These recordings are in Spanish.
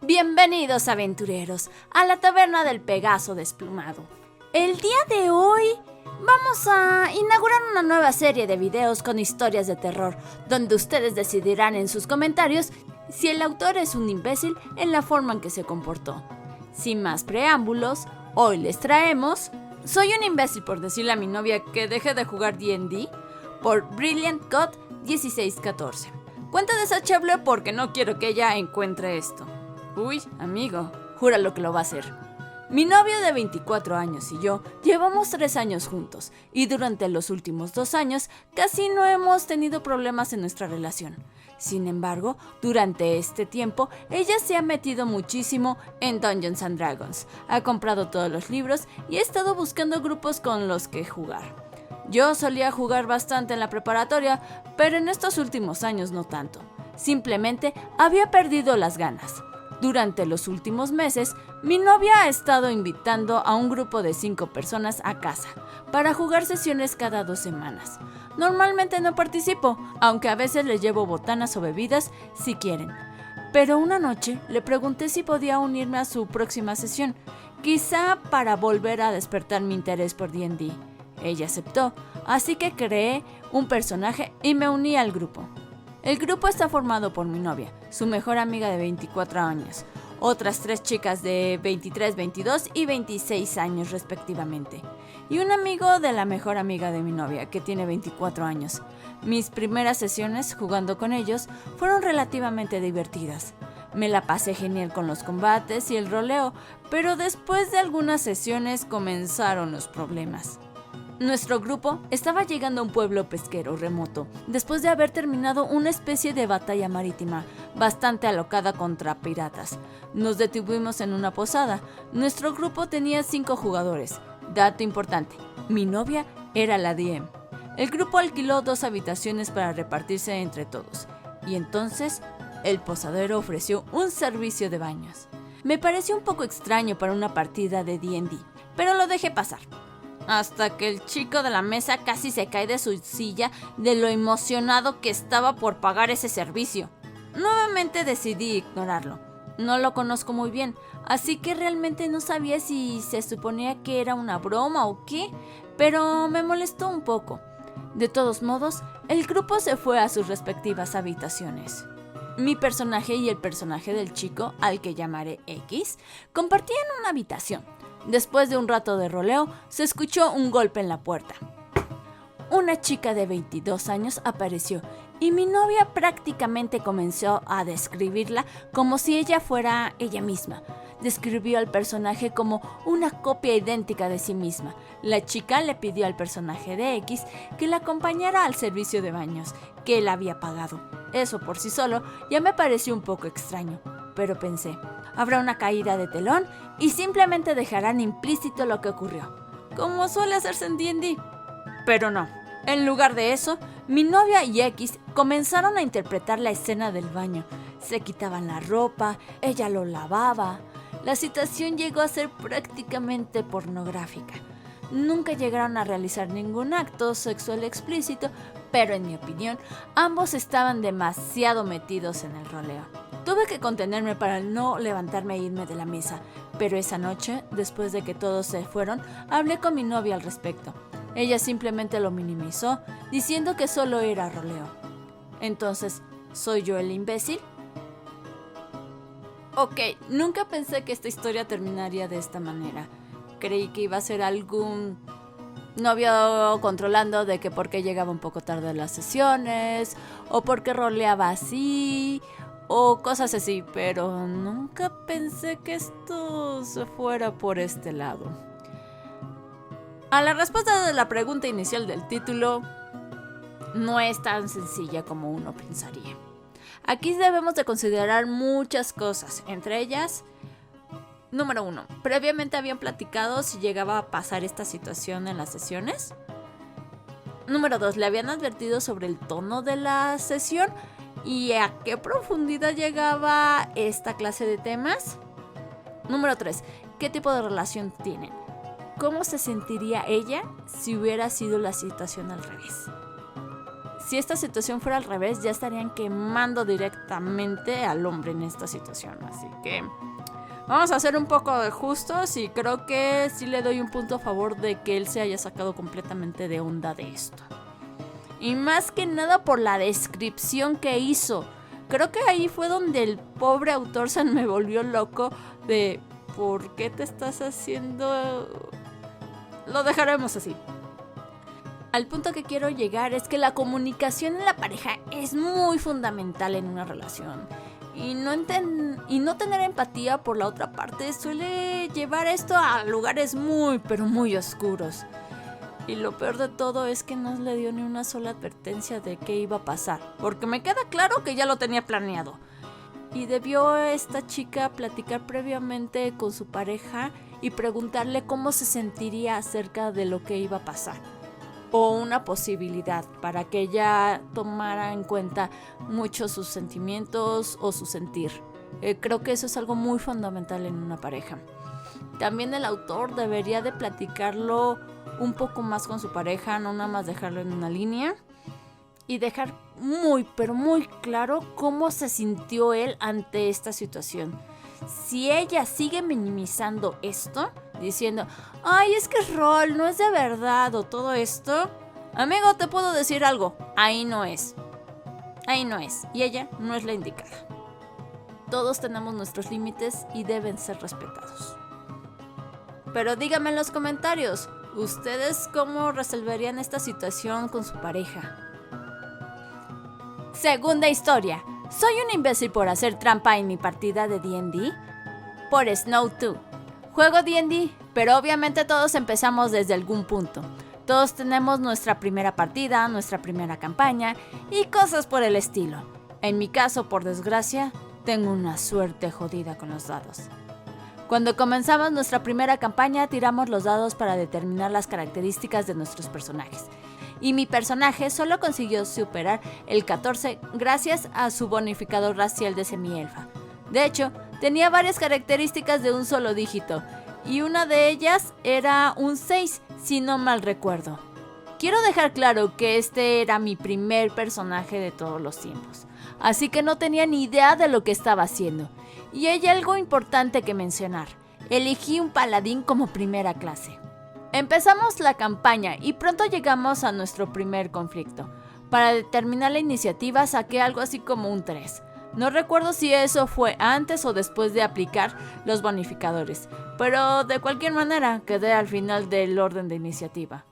Bienvenidos aventureros a la taberna del Pegaso desplumado. El día de hoy vamos a inaugurar una nueva serie de videos con historias de terror, donde ustedes decidirán en sus comentarios si el autor es un imbécil en la forma en que se comportó. Sin más preámbulos, hoy les traemos Soy un imbécil por decirle a mi novia que deje de jugar D&D por Brilliant God 1614. Cuenta desechable porque no quiero que ella encuentre esto. Uy, amigo, júralo que lo va a hacer. Mi novio de 24 años y yo llevamos 3 años juntos y durante los últimos 2 años casi no hemos tenido problemas en nuestra relación. Sin embargo, durante este tiempo ella se ha metido muchísimo en Dungeons and Dragons, ha comprado todos los libros y ha estado buscando grupos con los que jugar. Yo solía jugar bastante en la preparatoria, pero en estos últimos años no tanto. Simplemente había perdido las ganas. Durante los últimos meses, mi novia ha estado invitando a un grupo de 5 personas a casa para jugar sesiones cada 2 semanas. Normalmente no participo, aunque a veces les llevo botanas o bebidas si quieren. Pero una noche le pregunté si podía unirme a su próxima sesión, quizá para volver a despertar mi interés por D&D. Ella aceptó, así que creé un personaje y me uní al grupo. El grupo está formado por mi novia, su mejor amiga de 24 años, otras 3 chicas de 23, 22 y 26 años respectivamente, y un amigo de la mejor amiga de mi novia, que tiene 24 años. Mis primeras sesiones jugando con ellos fueron relativamente divertidas. Me la pasé genial con los combates y el roleo, pero después de algunas sesiones comenzaron los problemas. Nuestro grupo estaba llegando a un pueblo pesquero remoto, después de haber terminado una especie de batalla marítima, bastante alocada contra piratas. Nos detuvimos en una posada. Nuestro grupo tenía 5 jugadores. Dato importante, mi novia era la DM. El grupo alquiló 2 habitaciones para repartirse entre todos, y entonces el posadero ofreció un servicio de baños. Me pareció un poco extraño para una partida de D&D, pero lo dejé pasar. Hasta que el chico de la mesa casi se cae de su silla de lo emocionado que estaba por pagar ese servicio. Nuevamente decidí ignorarlo. No lo conozco muy bien, así que realmente no sabía si se suponía que era una broma o qué, pero me molestó un poco. De todos modos, el grupo se fue a sus respectivas habitaciones. Mi personaje y el personaje del chico, al que llamaré X, compartían una habitación. Después de un rato de roleo, se escuchó un golpe en la puerta. Una chica de 22 años apareció y mi novia prácticamente comenzó a describirla como si ella fuera ella misma. Describió al personaje como una copia idéntica de sí misma. La chica le pidió al personaje de X que la acompañara al servicio de baños que él había pagado. Eso por sí solo ya me pareció un poco extraño, pero pensé, habrá una caída de telón y simplemente dejarán implícito lo que ocurrió, como suele hacerse en D&D. Pero no, en lugar de eso, mi novia y X comenzaron a interpretar la escena del baño. Se quitaban la ropa, ella lo lavaba. La situación llegó a ser prácticamente pornográfica. Nunca llegaron a realizar ningún acto sexual explícito, pero en mi opinión, ambos estaban demasiado metidos en el roleo. Tuve que contenerme para no levantarme e irme de la mesa, pero esa noche, después de que todos se fueron, hablé con mi novia al respecto. Ella simplemente lo minimizó, diciendo que solo era roleo. Entonces, ¿soy yo el imbécil? Ok, nunca pensé que esta historia terminaría de esta manera. Creí que iba a ser algún novio controlando de que por qué llegaba un poco tarde a las sesiones, o por qué roleaba así, o cosas así, pero nunca pensé que esto se fuera por este lado. A la respuesta de la pregunta inicial del título, no es tan sencilla como uno pensaría. Aquí debemos de considerar muchas cosas, entre ellas, número 1, ¿previamente habían platicado si llegaba a pasar esta situación en las sesiones? Número 2, ¿le habían advertido sobre el tono de la sesión y a qué profundidad llegaba esta clase de temas? Número 3, ¿qué tipo de relación tienen? ¿Cómo se sentiría ella si hubiera sido la situación al revés? Si esta situación fuera al revés, ya estarían quemando directamente al hombre en esta situación. Así que vamos a ser un poco justos y creo que sí le doy un punto a favor de que él se haya sacado completamente de onda de esto. Y más que nada por la descripción que hizo. Creo que ahí fue donde el pobre autor se me volvió loco de ¿por qué te estás haciendo? Lo dejaremos así. Al punto que quiero llegar es que la comunicación en la pareja es muy fundamental en una relación. Y no tener empatía por la otra parte suele llevar esto a lugares muy, pero muy oscuros. Y lo peor de todo es que no le dio ni una sola advertencia de qué iba a pasar. Porque me queda claro que ya lo tenía planeado. Y debió esta chica platicar previamente con su pareja y preguntarle cómo se sentiría acerca de lo que iba a pasar. O una posibilidad para que ella tomara en cuenta mucho sus sentimientos o su sentir. Creo que eso es algo muy fundamental en una pareja. También el autor debería de platicarlo un poco más con su pareja, no nada más dejarlo en una línea. Y dejar muy, pero muy claro cómo se sintió él ante esta situación. Si ella sigue minimizando esto, diciendo, ay, es que es rol, no es de verdad, o todo esto, amigo, te puedo decir algo, ahí no es. Ahí no es, y ella no es la indicada. Todos tenemos nuestros límites y deben ser respetados. Pero díganme en los comentarios, ¿ustedes cómo resolverían esta situación con su pareja? Segunda historia. ¿Soy un imbécil por hacer trampa en mi partida de D&D? Por Snow 2. Juego D&D, pero obviamente todos empezamos desde algún punto. Todos tenemos nuestra primera partida, nuestra primera campaña y cosas por el estilo. En mi caso, por desgracia, tengo una suerte jodida con los dados. Cuando comenzamos nuestra primera campaña, tiramos los dados para determinar las características de nuestros personajes. Y mi personaje solo consiguió superar el 14 gracias a su bonificador racial de semielfa. De hecho, tenía varias características de un solo dígito, y una de ellas era un 6, si no mal recuerdo. Quiero dejar claro que este era mi primer personaje de todos los tiempos, así que no tenía ni idea de lo que estaba haciendo. Y hay algo importante que mencionar, elegí un paladín como primera clase. Empezamos la campaña y pronto llegamos a nuestro primer conflicto. Para determinar la iniciativa saqué algo así como un 3. No recuerdo si eso fue antes o después de aplicar los bonificadores, pero de cualquier manera quedé al final del orden de iniciativa.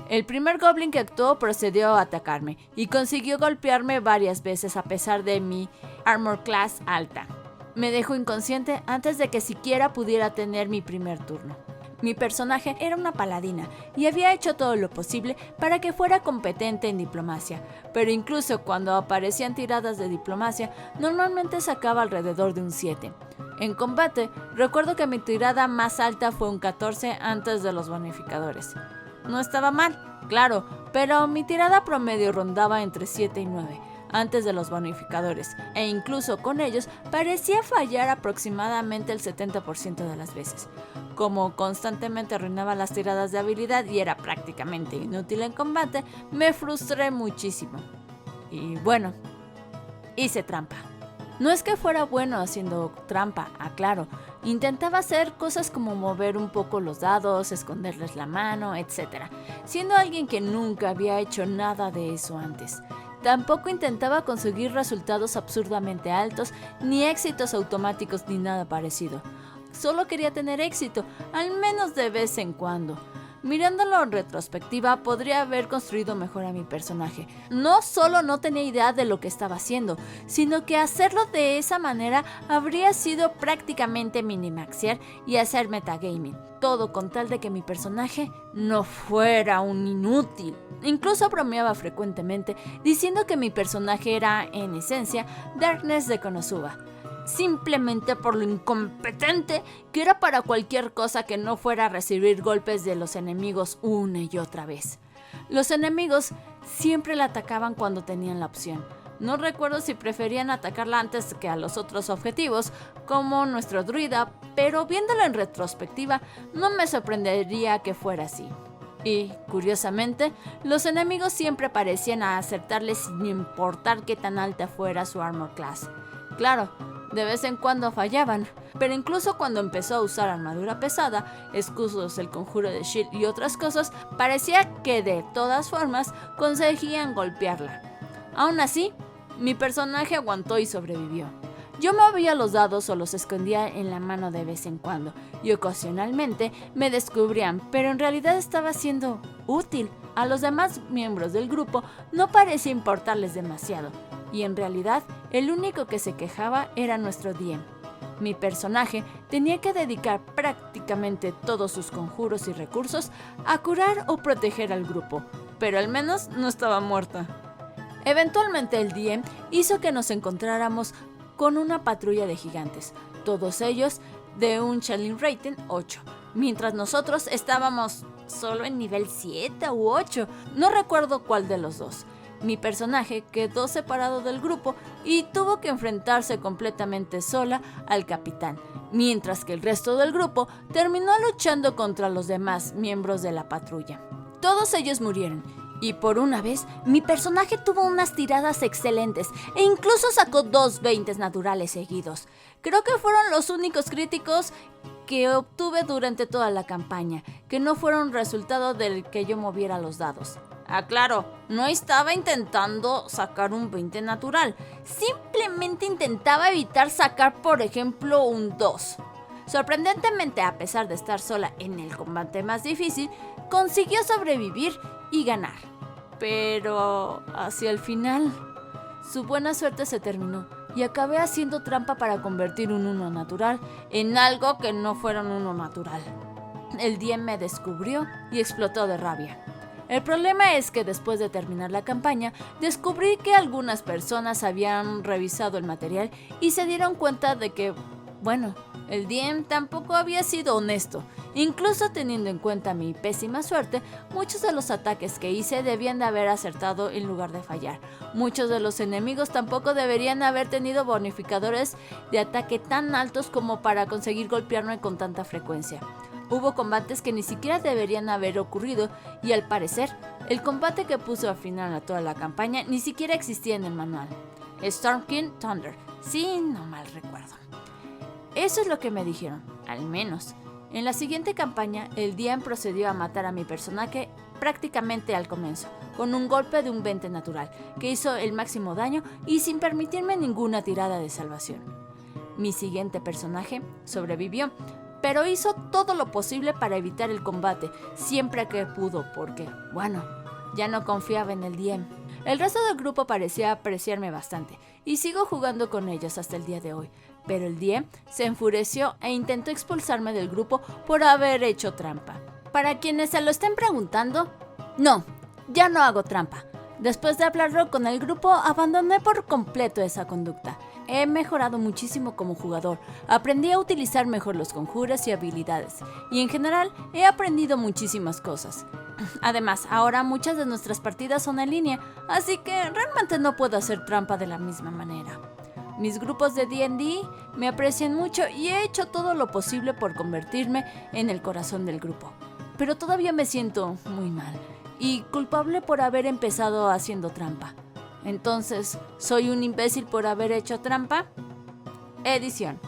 El primer goblin que actuó procedió a atacarme y consiguió golpearme varias veces a pesar de mi armor class alta. Me dejó inconsciente antes de que siquiera pudiera tener mi primer turno. Mi personaje era una paladina y había hecho todo lo posible para que fuera competente en diplomacia, pero incluso cuando aparecían tiradas de diplomacia, normalmente sacaba alrededor de un 7. En combate, recuerdo que mi tirada más alta fue un 14 antes de los bonificadores. No estaba mal, claro, pero mi tirada promedio rondaba entre 7 y 9. Antes de los bonificadores, e incluso con ellos parecía fallar aproximadamente el 70% de las veces. Como constantemente arruinaba las tiradas de habilidad y era prácticamente inútil en combate, me frustré muchísimo. Y bueno, hice trampa. No es que fuera bueno haciendo trampa, aclaro. Intentaba hacer cosas como mover un poco los dados, esconderles la mano, etc. Siendo alguien que nunca había hecho nada de eso antes. Tampoco intentaba conseguir resultados absurdamente altos, ni éxitos automáticos ni nada parecido. Solo quería tener éxito, al menos de vez en cuando. Mirándolo en retrospectiva, podría haber construido mejor a mi personaje. No solo no tenía idea de lo que estaba haciendo, sino que hacerlo de esa manera habría sido prácticamente minimaxear y hacer metagaming. Todo con tal de que mi personaje no fuera un inútil. Incluso bromeaba frecuentemente, diciendo que mi personaje era, en esencia, Darkness de Konosuba. Simplemente por lo incompetente que era para cualquier cosa que no fuera a recibir golpes de los enemigos una y otra vez. Los enemigos siempre la atacaban cuando tenían la opción. No recuerdo si preferían atacarla antes que a los otros objetivos, como nuestro druida, pero viéndolo en retrospectiva, no me sorprendería que fuera así. Y, curiosamente, los enemigos siempre parecían acertarles sin importar qué tan alta fuera su armor class. Claro, de vez en cuando fallaban, pero incluso cuando empezó a usar armadura pesada, escudos, el conjuro de Shield y otras cosas, parecía que de todas formas conseguían golpearla. Aún así, mi personaje aguantó y sobrevivió. Yo movía los dados o los escondía en la mano de vez en cuando, y ocasionalmente me descubrían, pero en realidad estaba siendo útil. A los demás miembros del grupo no parecía importarles demasiado, y en realidad el único que se quejaba era nuestro DM. Mi personaje tenía que dedicar prácticamente todos sus conjuros y recursos a curar o proteger al grupo, pero al menos no estaba muerta. Eventualmente el DM hizo que nos encontráramos con una patrulla de gigantes, todos ellos de un challenge rating 8, mientras nosotros estábamos solo en nivel 7 u 8, no recuerdo cuál de los dos. Mi personaje quedó separado del grupo y tuvo que enfrentarse completamente sola al capitán, mientras que el resto del grupo terminó luchando contra los demás miembros de la patrulla. Todos ellos murieron. Y por una vez, mi personaje tuvo unas tiradas excelentes e incluso sacó 2 20 naturales seguidos. Creo que fueron los únicos críticos que obtuve durante toda la campaña, que no fueron resultado del que yo moviera los dados. Claro, no estaba intentando sacar un 20 natural, simplemente intentaba evitar sacar, por ejemplo, un 2. Sorprendentemente, a pesar de estar sola en el combate más difícil, consiguió sobrevivir y ganar. Pero hacia el final, su buena suerte se terminó y acabé haciendo trampa para convertir un 1 natural en algo que no fuera un 1 natural. El DM me descubrió y explotó de rabia. El problema es que después de terminar la campaña, descubrí que algunas personas habían revisado el material y se dieron cuenta de que, bueno, el DM tampoco había sido honesto. Incluso teniendo en cuenta mi pésima suerte, muchos de los ataques que hice debían de haber acertado en lugar de fallar. Muchos de los enemigos tampoco deberían haber tenido bonificadores de ataque tan altos como para conseguir golpearme con tanta frecuencia. Hubo combates que ni siquiera deberían haber ocurrido y al parecer, el combate que puso al final a toda la campaña ni siquiera existía en el manual. Storm King Thunder, si no mal recuerdo. Eso es lo que me dijeron, al menos. En la siguiente campaña, el DM procedió a matar a mi personaje prácticamente al comienzo, con un golpe de un 20 natural, que hizo el máximo daño y sin permitirme ninguna tirada de salvación. Mi siguiente personaje sobrevivió, pero hizo todo lo posible para evitar el combate, siempre que pudo, porque, bueno, ya no confiaba en el DM. El resto del grupo parecía apreciarme bastante, y sigo jugando con ellos hasta el día de hoy. Pero el DM se enfureció e intentó expulsarme del grupo por haber hecho trampa. Para quienes se lo estén preguntando, no, ya no hago trampa. Después de hablarlo con el grupo, abandoné por completo esa conducta. He mejorado muchísimo como jugador, aprendí a utilizar mejor los conjuros y habilidades, y en general he aprendido muchísimas cosas. Además, ahora muchas de nuestras partidas son en línea, así que realmente no puedo hacer trampa de la misma manera. Mis grupos de D&D me aprecian mucho y he hecho todo lo posible por convertirme en el corazón del grupo. Pero todavía me siento muy mal y culpable por haber empezado haciendo trampa. Entonces, ¿soy un imbécil por haber hecho trampa? Edición.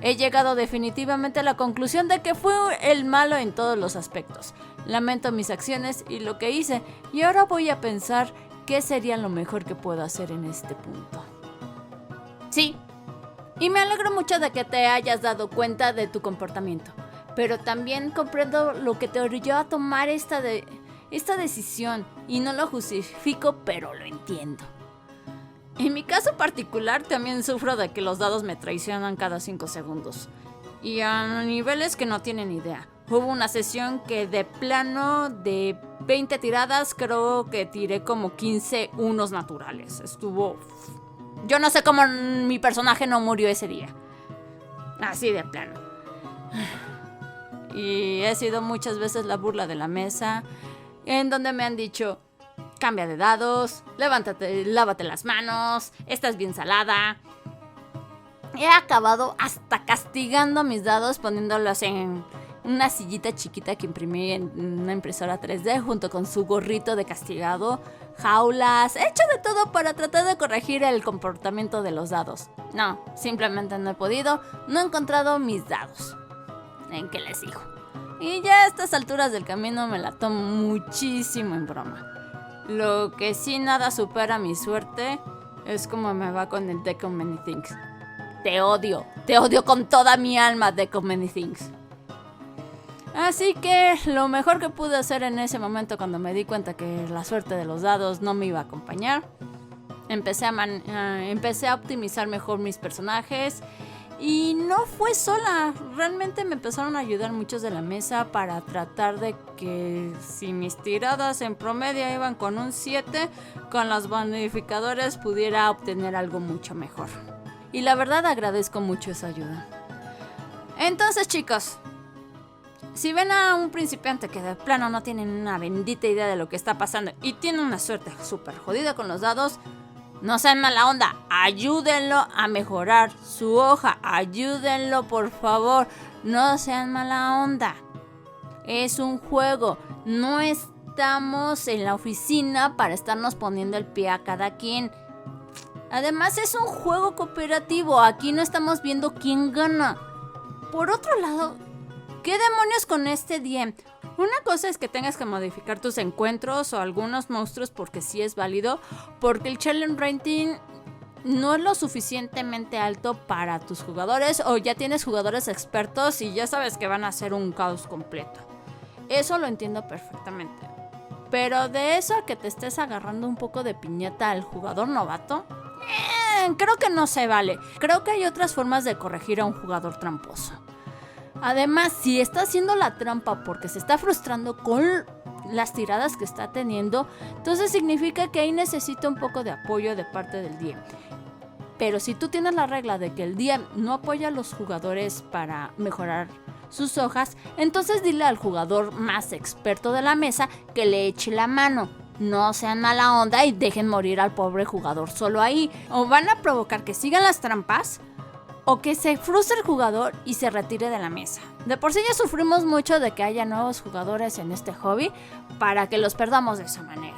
He llegado definitivamente a la conclusión de que fui el malo en todos los aspectos. Lamento mis acciones y lo que hice, y ahora voy a pensar qué sería lo mejor que puedo hacer en este punto. Sí, y me alegro mucho de que te hayas dado cuenta de tu comportamiento, pero también comprendo lo que te orilló a tomar esta decisión y no lo justifico, pero lo entiendo. En mi caso particular también sufro de que los dados me traicionan cada 5 segundos y a niveles que no tienen idea. Hubo una sesión que de plano de 20 tiradas creo que tiré como 15 unos naturales. Yo no sé cómo mi personaje no murió ese día. Así de plano. Y he sido muchas veces la burla de la mesa, en donde me han dicho, cambia de dados, levántate, lávate las manos, estás bien salada. He acabado hasta castigando mis dados poniéndolos en una sillita chiquita que imprimí en una impresora 3D junto con su gorrito de castigado, jaulas, he hecho de todo para tratar de corregir el comportamiento de los dados. No, simplemente no he podido, no he encontrado mis dados. ¿En qué les digo? Y ya a estas alturas del camino me la tomo muchísimo en broma. Lo que sí nada supera mi suerte es como me va con el Deck of Many Things. Te odio con toda mi alma, Deck of Many Things. Así que lo mejor que pude hacer en ese momento cuando me di cuenta que la suerte de los dados no me iba a acompañar, empecé a optimizar mejor mis personajes. Y no fue sola, realmente me empezaron a ayudar muchos de la mesa para tratar de que si mis tiradas en promedio iban con un 7, con los bonificadores pudiera obtener algo mucho mejor. Y la verdad agradezco mucho esa ayuda. Entonces, chicos, si ven a un principiante que de plano no tiene una bendita idea de lo que está pasando y tiene una suerte súper jodida con los dados, no sean mala onda, ayúdenlo a mejorar su hoja, ayúdenlo por favor, no sean mala onda. Es un juego, no estamos en la oficina para estarnos poniendo el pie a cada quien. Además es un juego cooperativo, aquí no estamos viendo quién gana. Por otro lado, ¿qué demonios con este DM? Una cosa es que tengas que modificar tus encuentros o algunos monstruos porque sí es válido, porque el challenge rating no es lo suficientemente alto para tus jugadores o ya tienes jugadores expertos y ya sabes que van a hacer un caos completo. Eso lo entiendo perfectamente. Pero de eso a que te estés agarrando un poco de piñata al jugador novato, creo que no se vale. Creo que hay otras formas de corregir a un jugador tramposo. Además, si está haciendo la trampa porque se está frustrando con las tiradas que está teniendo, entonces significa que ahí necesita un poco de apoyo de parte del DM. Pero si tú tienes la regla de que el DM no apoya a los jugadores para mejorar sus hojas, entonces dile al jugador más experto de la mesa que le eche la mano. No sean mala onda y dejen morir al pobre jugador solo ahí. O van a provocar que sigan las trampas, o que se frustre el jugador y se retire de la mesa. De por sí ya sufrimos mucho de que haya nuevos jugadores en este hobby para que los perdamos de esa manera.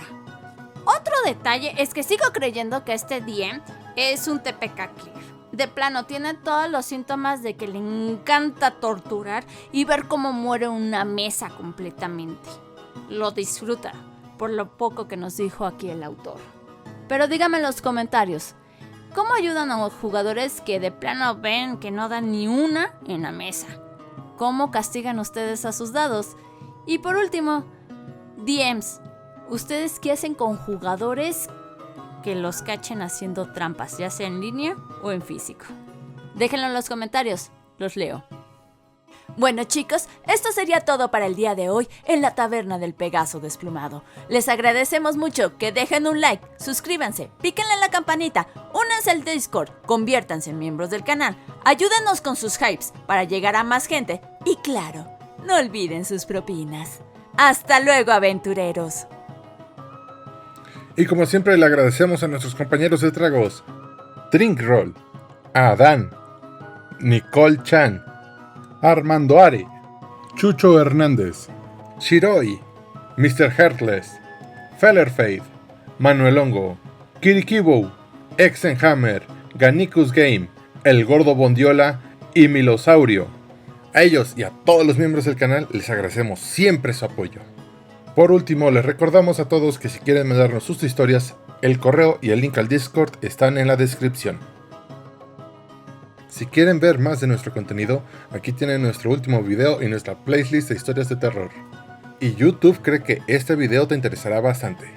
Otro detalle es que sigo creyendo que este DM es un TPK killer. De plano tiene todos los síntomas de que le encanta torturar y ver cómo muere una mesa completamente. Lo disfruta, por lo poco que nos dijo aquí el autor. Pero díganme en los comentarios, ¿cómo ayudan a los jugadores que de plano ven que no dan ni una en la mesa? ¿Cómo castigan ustedes a sus dados? Y por último, DMs, ¿ustedes qué hacen con jugadores que los cachen haciendo trampas, ya sea en línea o en físico? Déjenlo en los comentarios, los leo. Bueno chicos, esto sería todo para el día de hoy en la taberna del Pegaso Desplumado. Les agradecemos mucho que dejen un like, suscríbanse, píquenle en la campanita, únanse al Discord, conviértanse en miembros del canal, ayúdenos con sus hypes para llegar a más gente y claro, no olviden sus propinas. ¡Hasta luego, aventureros! Y como siempre le agradecemos a nuestros compañeros de tragos, Drinkroll, Adán, Nicole Chan, Armando Ari, Chucho Hernández, Shiroi, Mr. Heartless, Fellerfaith, Manuel Hongo, Kirikibo, Exenhammer, Ganicus Game, El Gordo Bondiola y Milosaurio. A ellos y a todos los miembros del canal les agradecemos siempre su apoyo. Por último, les recordamos a todos que si quieren mandarnos sus historias, el correo y el link al Discord están en la descripción. Si quieren ver más de nuestro contenido, aquí tienen nuestro último video y nuestra playlist de historias de terror. Y YouTube cree que este video te interesará bastante.